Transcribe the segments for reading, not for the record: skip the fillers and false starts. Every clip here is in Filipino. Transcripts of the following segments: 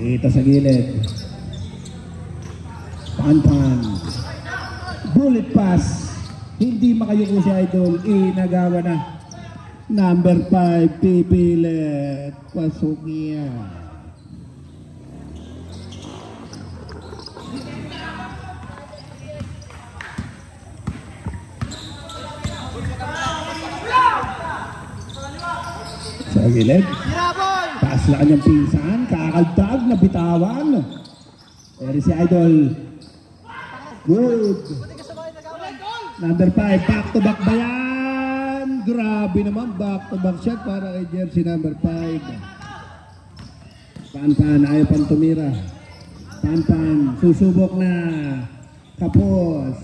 Dito sa gilid. Pan-pan. Bullet pass. Hindi makayuko si Idol. Inagawa na. Number 5, pipilit. Pasok niya. Sa gilid. Taas lang kanyang pinsan. Kakaldag na bitawan. Pero si Idol. Good. Number 5, back to back ba yan? Grabe naman, back to back shot para kay jersey number 5. Pan-pan, ayaw pang tumira. Pan-pan, susubok na. Kapos.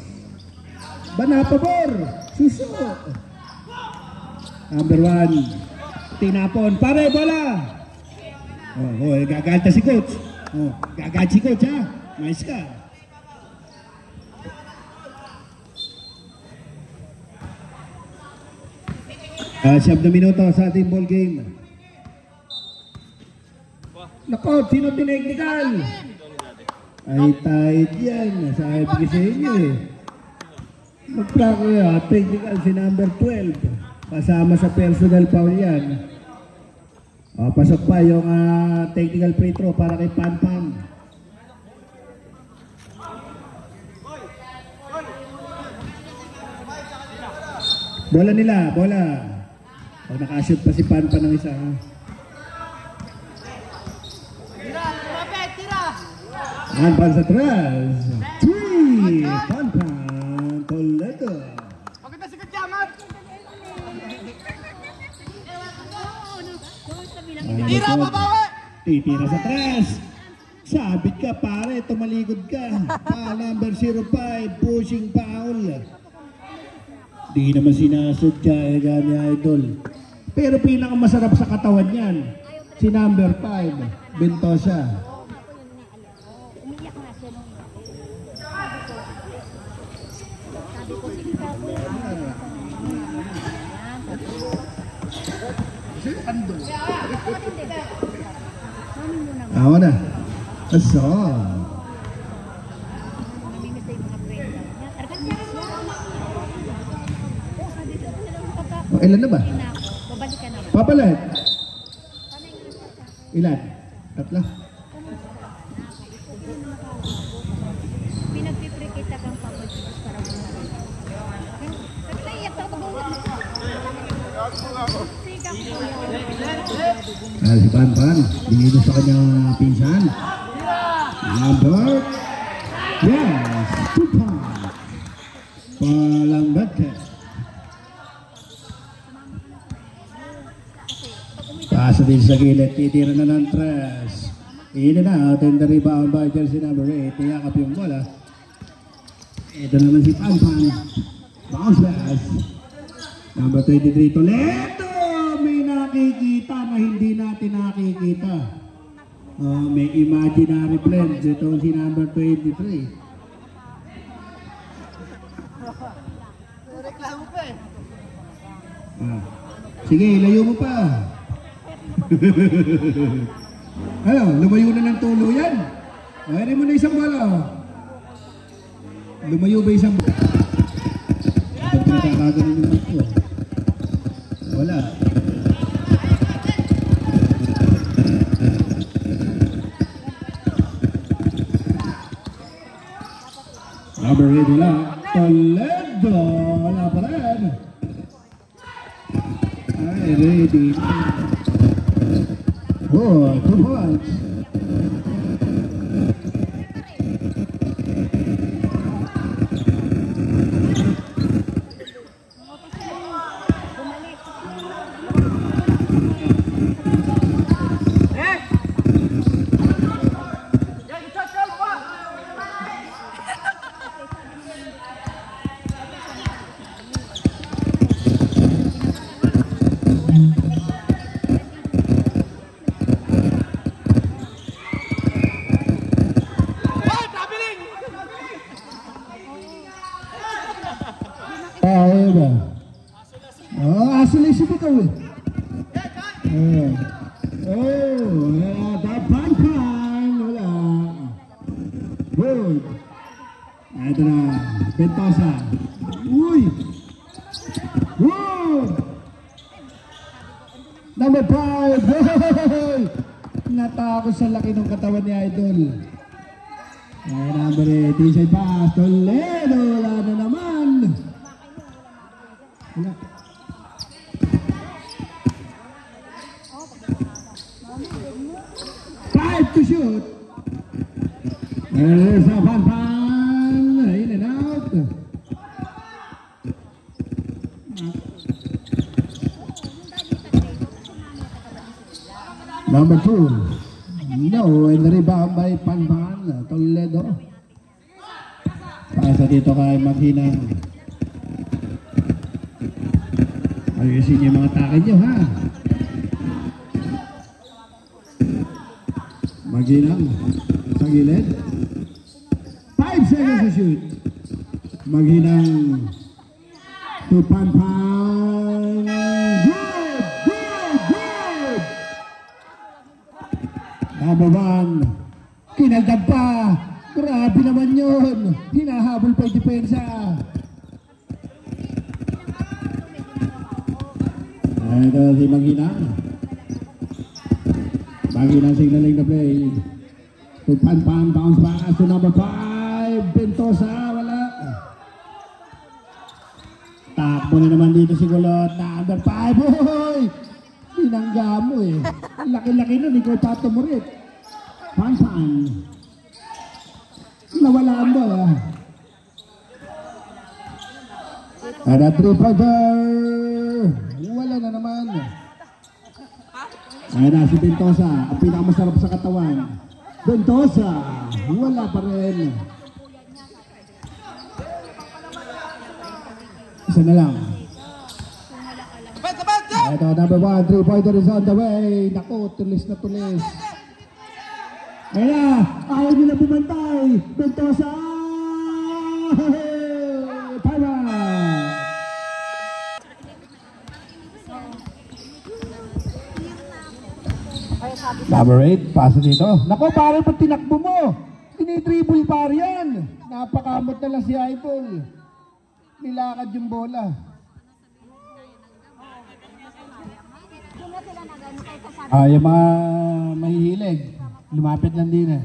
Bana, pabor. Susubok. Number 1. Tinapon, pare, bola. Gagalta si coach. Gagal si coach, ha? Nice ka. Siyam na minuto sa ating ball game. Nako, sino tineknikal? Ay, tight yan. Sabi ko sa inyo eh. Magplako yan. Technical si number 12. Kasama sa personal foul yan. Pasok pa yung technical free throw para kay Pan-Pan. Bola nila, bola. Nakashoot pa si Pan-Pan ng isa. Pan-Pan sa tres. 3. Pan-Pan. Toledo. Pagkita si Kajamat. Tira, babawi. Titira sa tres. Sabit ka pare, tumaligod ka. Number 05, pushing foul. Di naman sinasadya ni Idol. Pero pinakamasarap sa katawan yan, si number 5, Bentosa. Ako na. Aso. Ilan na ba? Papalit. Ilan? Tatlo. Pinagpiprekita kang papalit para mo. Naiyak ako Si Pan-Pan, binigyan sa kanyang pinsan. Number. Yes, 2 points. Palambat ka. Pasa din sa gilid, titira na ng tres. Ini na, atin na rebound by jersey number 8. Tiyakap yung bola. Ito naman si Pan-Pan. Bounce pass. Number 23, Toledo. May nakikita na hindi natin nakikita. May imaginary friends. Ito si number 23. Reklamo pa eh. Sige, layo mo pa. Ano, lumayo na ng tulo yan. Pwede mo na isang bala. Lumayo ba isang bala? Ito pinakakaganin yung ito. Wala. Number 8 wala. Toledo. Wala pa rin. Ay, ready. 2 points. Asli si bitaw eh. The Pan-Pan good. Ito na, Ventosa. Uy! Good! Number 5. Hey! Natakot sa laki ng katawan ni Idol. Ay, number 8. Inside pass. Toledo. Wala na naman. Wala. 5 to shoot. There's a pan. In and out. Number 2. No, and the rebound by Panpan. Toledo. Pasa dito kay Maghinang. Ayusin niyo yung mga takin niyo, ha? Maghinang. Sa gilid. 5 seconds to shoot. Maghinang. To Panpan. Good! Good! Good! Number 1. Kinaldab pa. Grabe naman yun. Hinahabol pa yung depensa. Ito si Maghinang. Maghinang signaling the play. To Panpan. Bounce pass to number 5. Ventosa. Wala. Takbo na naman dito si Gulot. Number 5. Hoy! Binangga mo eh. Ang laki-laki nun. Ikaw pato mo rin. Panpan. Nawalaan mo ah. Ada 3-pointer. Wala na naman. Ayan na si Ventosa. Ang pinakamasarap sa katawan. Ventosa. Wala pa rin. Isa na lang. Ito, number 1, 3-pointer is on the way. Naku, tulis na tulis. Ayan na, ayaw nyo na bumantay. Ventosa! Para! Number 8, pasa dito. Naku, parang pag tinakbo mo. Tinidribble par yan. Napakamot na lang si Idol. Nilakad yung bola. Yung mga mahihilig, lumapit lang din eh.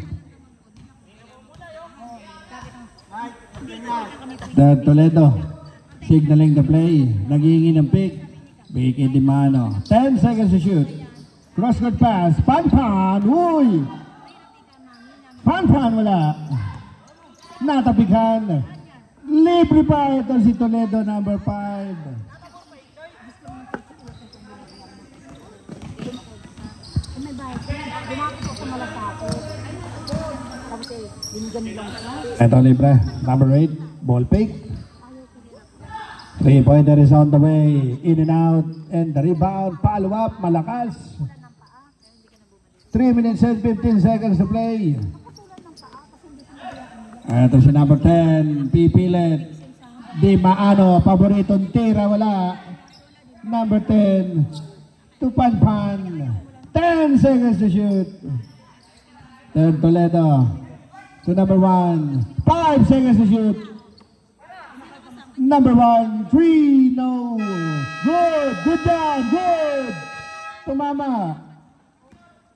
Toledo, signaling the play. Naghihingi ng pick. Bigay di mano. 10 seconds to shoot. Cross-court pass. Panpan. Uy! Panpan wala. Natapikan. Libre pa ito si Toledo, number 5. Ito libre, number 8, ball pick. 3-pointer is on the way, in and out, and the rebound, follow up, malakas. 3 minutes and 15 seconds to play. Ito si number 10, pipilit. Di maano, paboritong tira, wala. Number 10, to Panpan. 10 seconds to shoot. Third Toledo. To number 1. 5 seconds to shoot. Number 1. 3. No. Good. Good job. Good. Tumama.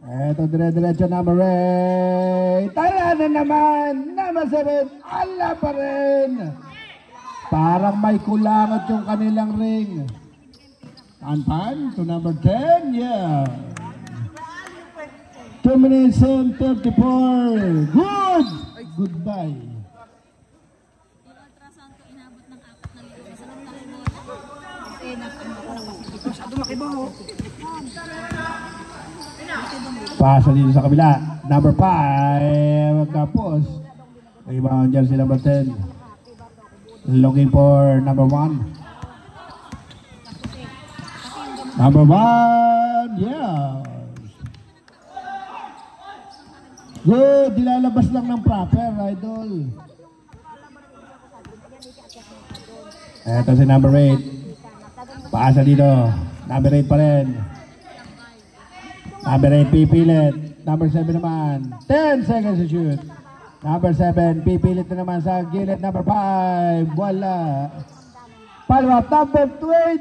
Eto dire-diretso number 8. Tala na naman. Number 7. Ala pa rin. Parang may kulangot yung kanilang ring. Panpan to number 10. Yeah. 2 minutes and 34. Good! Goodbye. Pasa dito sa kabila. Number 5. Tapos. Rebound dyan si number 10. Looking for number 1. Number 1. Yeah. Good, dilalabas lang ng proper, Idol. Ito si number 8. Paasa dito. Number 8 pa rin. Number 8 pipilit. Number 7 naman. 10 seconds to shoot. Number 7, pipilit na naman sa gilid. Number 5, wala. Follow up, number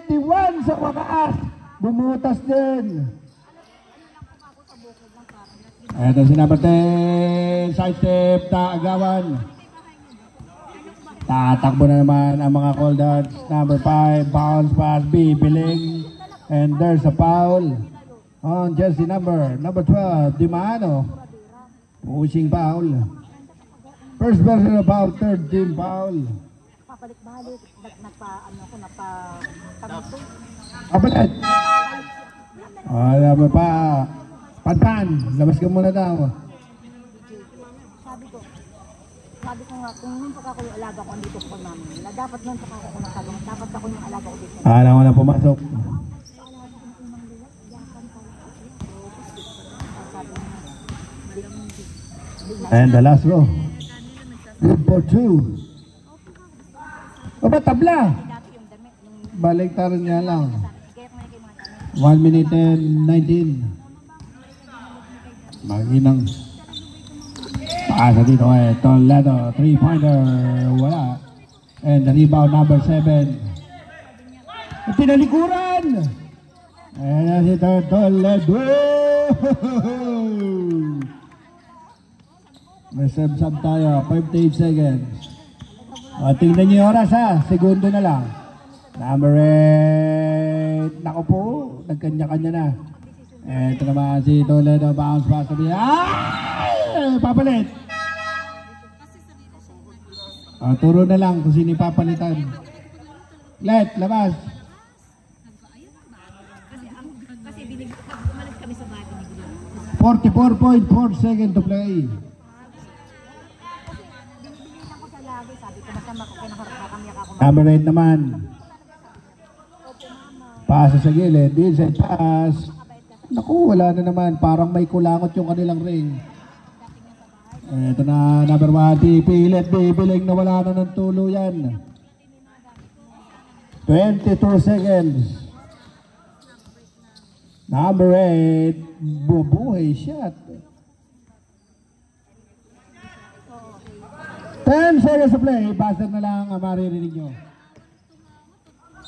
21 sa wakas. Bumutas din. Ito si number 10, side step, taagawan. Tatakbo na naman ang mga cold darts. Number 5, bounce pass, bibiling. And there's a foul on jersey number 12, Dimano. Pushing foul. First personal foul, third team foul. Papalik-balik. Kapalit. Alam mo pa. Panpan, labas ka muna daw. Sabi ko nga, kung nung ako yung alaga ko dito ko namin nila, dapat nung ako nakalong, dapat ako yung alaga ko dito. Alam mo na pumasok. And the last row. Good for 2. Aba, tabla. Balik taron nga lang. 1 minute and 19. Maginang. Paasa dito Toledo. 3-pointer. Wala. And the rebound number 7. Pinalikuran. And si Toledo. May sub tayo. 58 seconds. Tingnan niyo yung oras ha. Segundo na lang. Number 8. Naku po. Nagkanya-kanya na. Ito naman si Toledo. Bounce pass sabi. Papalit. Turo na lang kung sino papalitan. Let, labas. Kasi malis kami sa bati ni Gulo. 44.4 seconds to play. Binibilitan ko sa lagi, sabi ko masama ko kinakarap kami ako. Number 8 naman. Pasa sa gilid. Inside pass. Naku, wala na naman. Parang may kulangot yung kanilang ring. Ito na, number 1. Pipilit, bibiling na wala na ng tulo yan. 22 seconds. Number 8. Bubuhay shot. 10 seconds to play. Basta na lang ang maririnig nyo.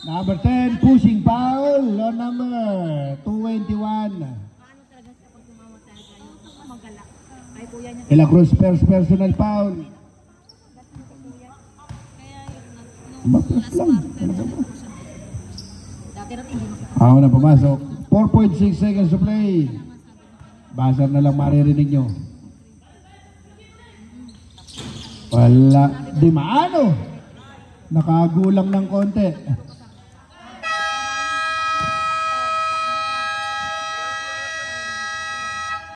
Number 10, pushing foul on number 221. De La Cruz, first personal foul. Bakit lang? Ako na pumasok. 4.6 seconds to play. Buzzer na lang maririnig nyo. Wala. Dimano. Nakagulang ng konti.